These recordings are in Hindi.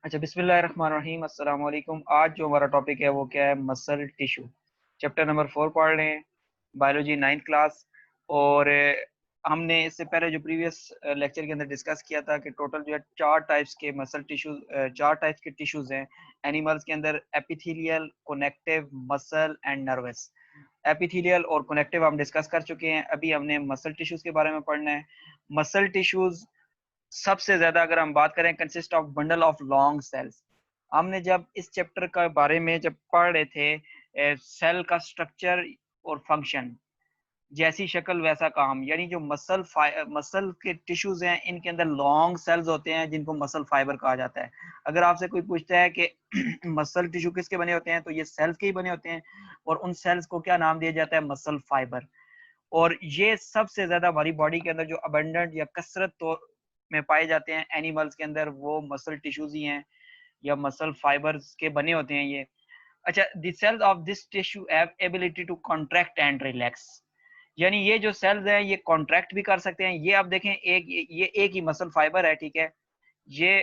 अच्छा, बिस्मिल्लाहिर्रहमानिर्रहीम, अस्सलाम वालेकुम। आज जो हमारा टॉपिक है वो क्या है? Muscle tissue. चैप्टर नंबर 4 पढ़ रहे हैं, बायोलॉजी 9th क्लास। और हमने इससे पहले जो प्रीवियस लेक्चर के अंदर डिस्कस किया था कि टोटल जो है चार टाइप्स के मसल टिश्यूज, चार टाइप्स के टिश्यूज हैं एनिमल्स के अंदर: epithelial, connective, muscle and nervous. Epithelial और कनेक्टिव हम डिस्कस कर चुके हैं, अभी हमने मसल टिश्यूज के बारे में पढ़ना है। मसल टिश्यूज सबसे ज्यादा अगर हम बात करें consist of bundle of long cells. हमने जब इस चैप्टर के बारे में जब पढ़ रहे थे सेल का स्ट्रक्चर और फंक्शन, जैसी शक्ल वैसा काम, यानी जो मसल के टिश्यूज हैं इनके अंदर लॉन्ग सेल्स होते हैं जिनको मसल फाइबर कहा जाता है। अगर आपसे कोई पूछता है कि मसल टिश्यू किसके बने होते हैं, तो ये सेल्स के ही बने होते हैं और उन सेल्स को क्या नाम दिया जाता है? Muscle fibre. और ये सबसे ज्यादा हमारी बॉडी के अंदर जो अबंडेंट या कसरत तो में पाए जाते हैं एनिमल्स के अंदर, वो मसल टिश्यूज ही हैं या मसल फाइबर्स के बने होते हैं ये। अच्छा, the cells of this tissue have ability to contract and relax. यानी ये जो सेल्स हैं ये कॉन्ट्रैक्ट भी कर सकते हैं। ये आप देखें, ये एक ही मसल फाइबर है, ठीक है। ये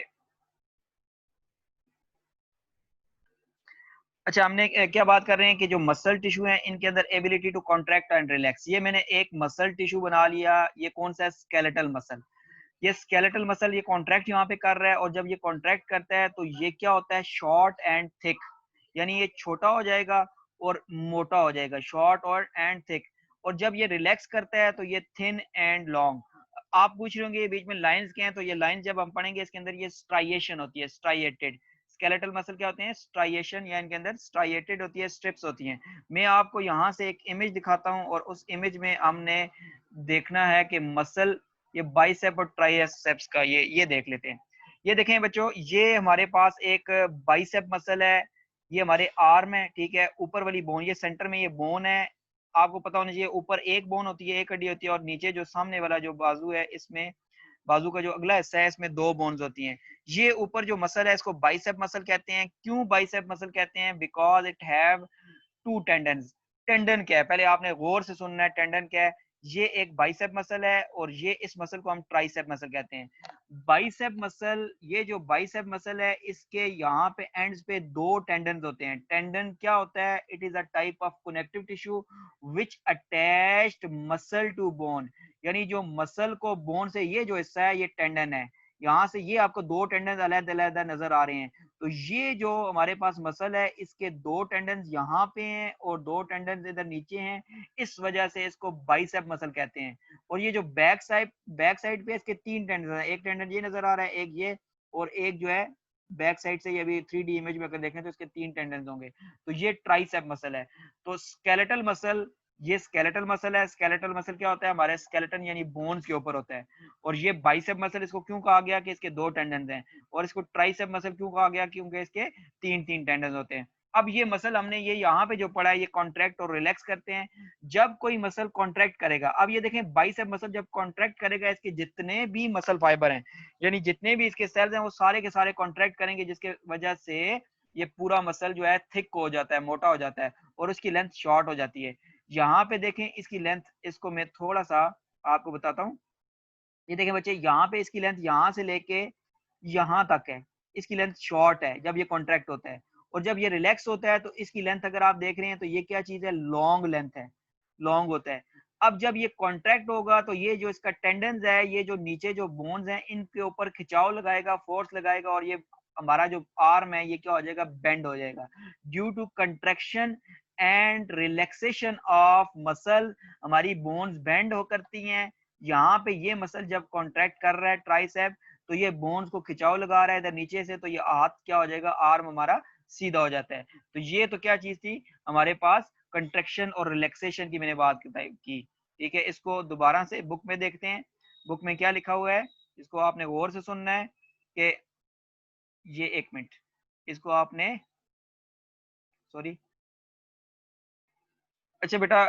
अच्छा, हमने क्या बात कर रहे हैं कि जो मसल टिश्यू है इनके अंदर ability to contract and relax. ये मैंने एक मसल टिश्यू बना लिया, ये कौन सा है? Skeletal muscle. ये स्केलेटल मसल ये कॉन्ट्रैक्ट यहाँ पे कर रहा है, और जब ये कॉन्ट्रैक्ट करता है तो ये क्या होता है? Short and thick. यानी ये छोटा हो जाएगा और मोटा हो जाएगा, शॉर्ट और एंड थिक। और जब ये रिलैक्स करता है तो ये थिन एंड लॉन्ग। आप पूछ रहे होंगे ये बीच में लाइंस क्या हैं, तो ये लाइंस जब हम पढ़ेंगे इसके अंदर ये स्ट्राइएशन होती है, स्ट्राइएटेड। स्केलेटल मसल क्या होते हैं? स्ट्राइएशन, या इनके अंदर स्ट्राइएटेड होती है, स्ट्रिप्स होती हैं। मैं आपको यहाँ से एक इमेज दिखाता हूँ और उस इमेज में हमने देखना है कि मसल, ये बाइसेप और ट्राइसेप्स का ये देख लेते हैं। ये देखें बच्चों, ये हमारे पास एक बाइसेप मसल है, ये हमारे आर्म है, ठीक है। ऊपर वाली बोन, ये सेंटर में ये बोन है। आपको पता होना चाहिए ऊपर एक बोन होती है, एक हड्डी होती है, और नीचे जो सामने वाला जो बाजू है इसमें, बाजू का जो अगला हिस्सा है इसमें दो बोन्स होती हैं। ये ऊपर जो मसल है इसको बाइसेप मसल कहते हैं। क्यों बाइसेप मसल कहते हैं? Because it have two tendons. Tendon क्या है पहले आपने गौर से सुनना है, टेंडन क्या है? ये एक बाइसेप मसल है और ये इस मसल को हम ट्राइसेप मसल कहते हैं। बाइसेप मसल, ये जो बाइसेप मसल है इसके यहाँ पे एंड्स पे दो टेंडन्स होते हैं। टेंडन क्या होता है? It is a type of connective tissue which attached muscle to bone. यानी जो मसल को बोन से, ये जो हिस्सा है ये टेंडन है। यहाँ से ये आपको दो टेंडन अलग-अलग नजर आ रहे हैं। तो ये जो हमारे पास मसल है इसके दो टेंडन्स यहाँ पे हैं और दो टेंडन्स इधर नीचे हैं, इस वजह से इसको बाइसेप मसल कहते हैं। और ये जो बैक साइड पे इसके तीन टेंडन है, एक टेंडन ये नजर आ रहा है, एक ये, और एक जो है बैक साइड से, ये भी 3D इमेज में अगर देखें तो इसके तीन टेंडन्स होंगे। तो ये ट्राइसेप मसल है। तो स्केलेटल मसल, ये स्केलेटल मसल है। स्केलेटल मसल क्या होता है? हमारे स्केलेटन यानी बोन्स के ऊपर होता है। और ये बाइसेप मसल इसको क्यों कहा गया? कि इसके दो टेंडन्स हैं। और इसको ट्राइसेप मसल क्यों कहा गया? क्योंकि इसके तीन तीन टेंडन्स होते हैं। अब ये मसल हमने ये यहाँ पे जो पढ़ा है ये कॉन्ट्रैक्ट और रिलैक्स करते हैं। जब कोई मसल कॉन्ट्रैक्ट करेगा, अब ये देखें बाइसेप मसल जब कॉन्ट्रैक्ट करेगा, इसके जितने भी मसल फाइबर हैं, यानी जितने भी इसके सेल्स हैं, वो सारे के सारे कॉन्ट्रैक्ट करेंगे, जिसके वजह से ये पूरा मसल जो है थिक हो जाता है, मोटा हो जाता है, और उसकी लेंथ शॉर्ट हो जाती है। यहाँ पे देखें इसकी लेंथ, इसको मैं थोड़ा सा आपको बताता हूँ। ये देखें बच्चे, यहाँ पे इसकी लेंथ यहाँ से लेके यहाँ तक है, इसकी लेंथ शॉर्ट है जब ये कॉन्ट्रैक्ट होता है। और जब ये रिलैक्स होता है तो इसकी लेंथ अगर आप देख रहे हैं तो ये क्या चीज है? लॉन्ग लेंथ है, लॉन्ग होता है। अब जब ये कॉन्ट्रैक्ट होगा तो ये जो इसका टेंडन्स है, ये जो नीचे जो बोन्स हैं इनके ऊपर खिंचाव लगाएगा, फोर्स लगाएगा, और ये हमारा जो आर्म है ये क्या हो जाएगा? बेंड हो जाएगा। Due to contraction and relaxation of muscle, हमारी बोन्स बेंड हो करती हैं। यहाँ पे ये मसल जब कॉन्ट्रैक्ट कर रहा है ट्राइसेप, तो ये बोन्स को खिंचाव लगा रहा है इधर नीचे से, तो ये हाथ क्या हो जाएगा? आर्म हमारा सीधा हो जाता है। तो ये तो क्या चीज थी हमारे पास? कंट्रैक्शन और रिलैक्सेशन की मैंने बात की। ठीक है, इसको दोबारा से बुक में देखते हैं। बुक में क्या लिखा हुआ है इसको आपने गौर से सुनना है कि ये, एक मिनट, इसको आपने, सॉरी, अच्छा बेटा,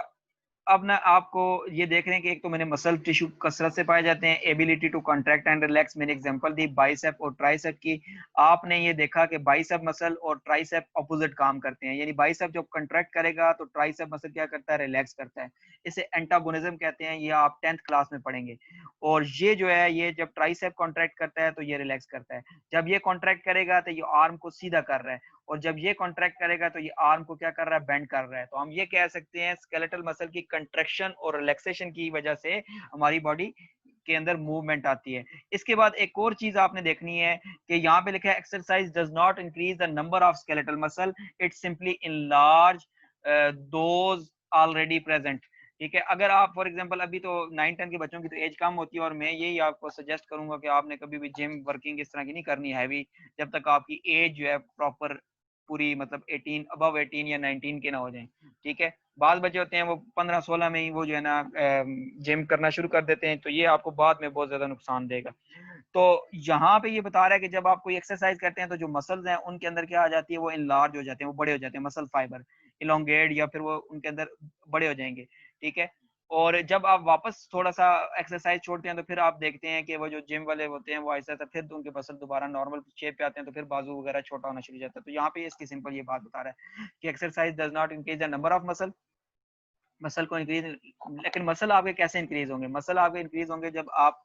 अब ना आपको ये देख रहे हैं कि एक तो मैंने मसल टिश्यू कसरत से पाए जाते हैं, ability to contract and relax, मैंने एग्जांपल दी बाइसेप और ट्राइसेप की। आपने ये देखा कि बाइसेप मसल और ट्राइसेप अपोजिट काम करते हैं, यानी बाइसेप जब कॉन्ट्रैक्ट करेगा तो ट्राइसेप मसल क्या करता है, रिलैक्स करता है। इसे एंटागोनिज्म कहते हैं, ये आप 10th क्लास में पढ़ेंगे। और ये जो है, ये जब ट्राइसेप कॉन्ट्रैक्ट करता है तो ये रिलैक्स करता है, जब ये कॉन्ट्रैक्ट करेगा तो ये आर्म को सीधा कर रहा है, और जब ये कॉन्ट्रैक्ट करेगा तो ये आर्म को क्या कर रहा है, बेंड कर रहा है। तो हम ये कह सकते हैं स्केलेटल मसल की कंट्रैक्शन और रिलैक्सेशन की वजह से हमारी बॉडी के अंदर मूवमेंट आती है। इसके बाद एक और चीज आपने देखनी है कि यहाँ पे लिखा है exercise does not increase the number of skeletal muscle, it simply enlarge those already present. ठीक है, अगर आप फॉर एग्जांपल अभी तो 9-10 के बच्चों की तो एज कम होती है, और मैं यही आपको सजेस्ट करूंगा कि आपने कभी भी जिम वर्किंग इस तरह की नहीं करनी हैवी, जब तक आपकी एज जो है प्रॉपर पूरी मतलब 18 अबव 18 या 19 के ना हो जाए। ठीक है, बाद बच्चे होते हैं वो 15-16 में ही वो जो है ना जिम करना शुरू कर देते हैं, तो ये आपको बाद में बहुत ज्यादा नुकसान देगा। तो यहाँ पे ये बता रहा है कि जब आप कोई एक्सरसाइज करते हैं तो जो मसल्स हैं उनके अंदर क्या आ जाती है, वो इनलार्ज हो जाते हैं, वो बड़े हो जाते हैं, मसल फाइबर इलोंगेट, या फिर वो उनके अंदर बड़े हो जाएंगे। ठीक है, और जब आप वापस थोड़ा सा एक्सरसाइज छोड़ते हैं तो फिर आप देखते हैं कि वो जो जिम वाले होते हैं वो ऐसा था, फिर तो उनके मसल दोबारा नॉर्मल शेप पे आते हैं, तो फिर बाजू वगैरह छोटा होना शुरू हो जाता है। तो यहाँ पे इसकी सिंपल ये बात बता रहा है कि exercise does not increase the number of muscle, muscle को इंक्रीज, लेकिन मसल आपके कैसे इंक्रीज होंगे, मसल आपके इंक्रीज होंगे जब आप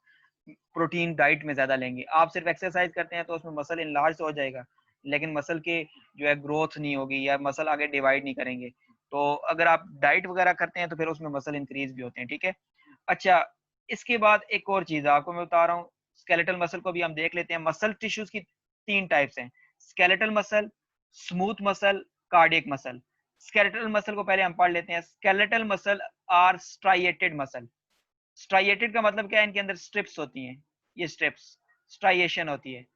प्रोटीन डाइट में ज्यादा लेंगे। आप सिर्फ एक्सरसाइज करते हैं तो उसमें मसल इनलार्ज हो जाएगा, लेकिन मसल के जो है ग्रोथ नहीं होगी, या मसल आगे डिवाइड नहीं करेंगे। तो अगर आप डाइट वगैरह करते हैं तो फिर उसमें मसल इंक्रीज भी होते हैं। ठीक है, अच्छा, इसके बाद एक और चीज आपको मैं बता रहा हूँ, स्केलेटल मसल को भी हम देख लेते हैं। मसल टिश्यूज की 3 टाइप्स हैं, skeletal muscle, smooth muscle, cardiac muscle. Skeletal muscle को पहले हम पढ़ लेते हैं। Skeletal muscle are striated muscle. Striated का मतलब क्या है, इनके अंदर स्ट्रिप्स होती हैं, ये स्ट्रिप्स स्ट्राइएशन होती है।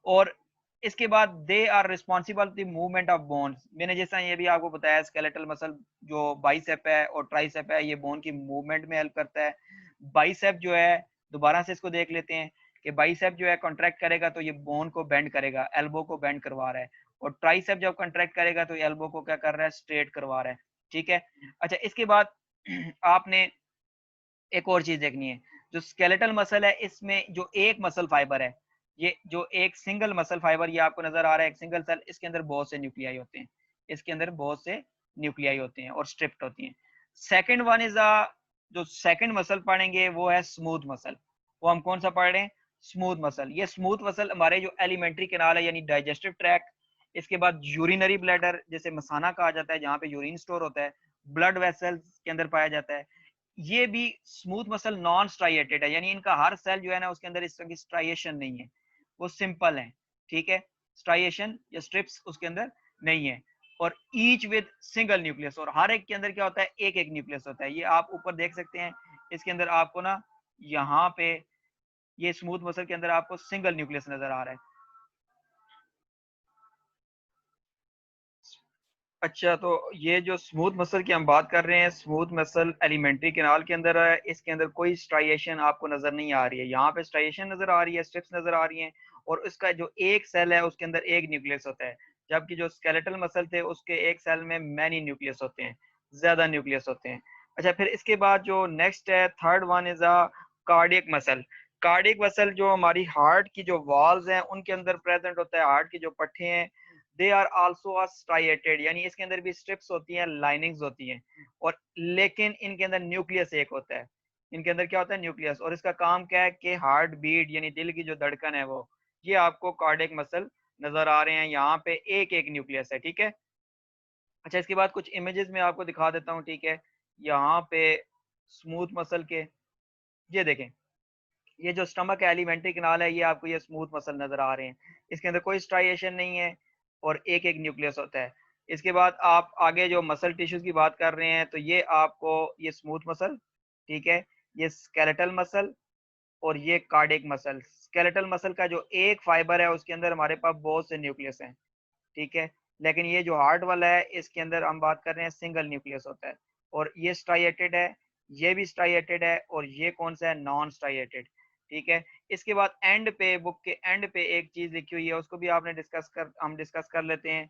और इसके बाद they are responsible the movement of bones. मैंने जैसा ये भी आपको बताया, स्केलेटल मसल जो बाइसेप है और ट्राइसेप है, ये बोन की मूवमेंट में हेल्प करता है। बाइसेप जो है, दोबारा से इसको देख लेते हैं कि बाइसेप जो है कॉन्ट्रैक्ट करेगा तो ये बोन को बेंड करेगा, एल्बो को बेंड करवा रहा है। और ट्राइसेप जब कॉन्ट्रैक्ट करेगा तो एल्बो को क्या कर रहा है, स्ट्रेट करवा रहा है। ठीक है, अच्छा, इसके बाद आपने एक और चीज देखनी है, जो स्केलेटल मसल है इसमें जो एक मसल फाइबर है, ये जो एक सिंगल मसल फाइबर ये आपको नजर आ रहा है, एक सिंगल सेल, इसके अंदर बहुत से न्यूक्लियाई होते हैं, इसके अंदर बहुत से न्यूक्लियाई होते हैं और स्ट्रिप्ट होती हैं। सेकंड वन इज जो सेकंड मसल पढ़ेंगे वो है स्मूथ मसल। वो हम कौन सा पढ़ रहे हैं, स्मूथ मसल। ये स्मूथ मसल हमारे जो एलिमेंट्री कैनाल है यानी डाइजेस्टिव ट्रैक, इसके बाद यूरिनरी ब्लैडर जैसे मसाना कहा जाता है जहाँ पे यूरिन स्टोर होता है, ब्लड वेसल्स के अंदर पाया जाता है। ये भी स्मूथ मसल नॉन स्ट्राइएटेड है, यानी इनका हर सेल जो है ना उसके अंदर इस तरह की स्ट्राइएशन नहीं है, वो सिंपल है। ठीक है, स्ट्राइएशन या स्ट्रिप्स उसके अंदर नहीं है। और ईच विद सिंगल न्यूक्लियस, और हर एक के अंदर क्या होता है, एक एक न्यूक्लियस होता है। ये आप ऊपर देख सकते हैं, इसके अंदर आपको ना यहाँ पे ये स्मूथ मसल के अंदर आपको सिंगल न्यूक्लियस नजर आ रहा है। अच्छा, तो ये जो स्मूथ मसल की हम बात कर रहे हैं, स्मूथ मसल एलिमेंट्री कैनाल के अंदर है, इसके अंदर कोई स्ट्राइएशन आपको नजर नहीं आ रही है। यहाँ पे स्ट्राइएशन नजर आ रही है, स्ट्रिप्स नजर आ रही हैं, और उसका जो एक सेल है उसके अंदर एक न्यूक्लियस होता है। जबकि जो स्केलेटल मसल थे उसके एक सेल में मैनी न्यूक्लियस होते हैं, ज्यादा न्यूक्लियस होते हैं। अच्छा, फिर इसके बाद जो नेक्स्ट है, third one is a cardiac muscle. Cardiac muscle जो हमारी हार्ट की जो वॉल्स हैं उनके अंदर प्रेजेंट होता है, हार्ट की जो पट्टे हैं, दे आर आल्सो स्ट्राइएटेड, यानी इसके अंदर भी स्ट्रिप्स होती हैं, लाइनिंग्स होती हैं, और लेकिन इनके अंदर न्यूक्लियस एक होता है। इनके अंदर क्या होता है, न्यूक्लियस। और इसका काम क्या है कि हार्ट बीट यानी दिल की जो धड़कन है वो, ये आपको कार्डियक मसल नजर आ रहे हैं, यहाँ पे एक एक न्यूक्लियस है। ठीक है, अच्छा, इसके बाद कुछ इमेजेस में आपको दिखा देता हूँ। ठीक है, यहाँ पे स्मूथ मसल के, ये देखें, ये जो स्टमक एलिमेंट्री कैनाल है, ये आपको ये स्मूथ मसल नजर आ रहे हैं, इसके अंदर कोई स्ट्राइएशन नहीं है और एक एक न्यूक्लियस होता है। इसके बाद आप आगे जो मसल टिश्यूज की बात कर रहे हैं, तो ये आपको ये स्मूथ मसल, ठीक है, ये स्केलेटल मसल, और ये कार्डियक मसल। स्केलेटल मसल का जो एक फाइबर है उसके अंदर हमारे पास बहुत से न्यूक्लियस हैं। ठीक है, लेकिन ये जो हार्ट वाला है इसके अंदर हम बात कर रहे हैं सिंगल न्यूक्लियस होता है, और ये स्ट्राइएटेड है, ये भी स्ट्राइएटेड है, और ये कौन सा है, नॉन स्ट्राइएटेड। ठीक है, इसके बाद एंड पे, बुक के एंड पे एक चीज लिखी हुई है, उसको भी आपने हम डिस्कस कर लेते हैं।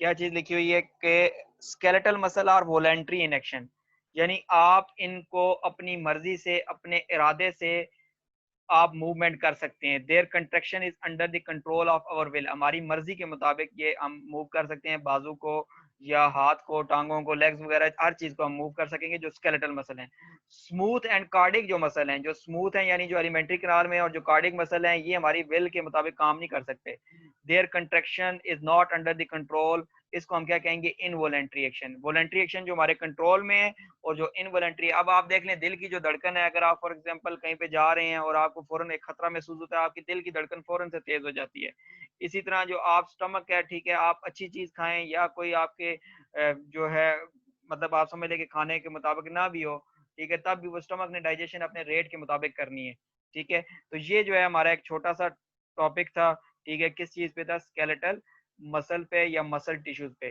क्या चीज लिखी हुई है कि skeletal muscle are voluntary in action, यानी आप इनको अपनी मर्जी से, अपने इरादे से आप मूवमेंट कर सकते हैं। There contraction is under the control of our will, हमारी मर्जी के मुताबिक ये हम मूव कर सकते हैं, बाजू को या हाथ को, टांगों को, लेग्स वगैरह हर चीज को हम मूव कर सकेंगे जो स्केलेटल मसल हैं। स्मूथ एंड कार्डिक जो मसल हैं, जो स्मूथ हैं यानी जो एलिमेंट्री कैनाल में, और जो कार्डिक मसल हैं ये हमारी विल के मुताबिक काम नहीं कर सकते। There contraction is not under the control, इसको हम क्या कहेंगे, इनवॉलेंट्री एक्शन। वॉलेंट्री एक्शन जो हमारे कंट्रोल में है, और जो इनवॉलेंट्री, अब आप देख लें दिल की जो धड़कन है, अगर आप फॉर एग्जांपल कहीं पे जा रहे हैं और आपको फौरन एक खतरा महसूस होता है, आपकी दिल की धड़कन फौरन से तेज हो जाती है। इसी तरह जो आप स्टमक है, ठीक है, आप अच्छी चीज खाएं या कोई आपके जो है मतलब आप समझ लें कि खाने के मुताबिक ना भी हो, ठीक है, तब भी वो स्टमक ने डाइजेशन अपने रेट के मुताबिक करनी है। ठीक है, तो ये जो है हमारा एक छोटा सा टॉपिक था, ठीक है, किस चीज पे था, स्केलेटल मसल पे या मसल टिश्यूज पे।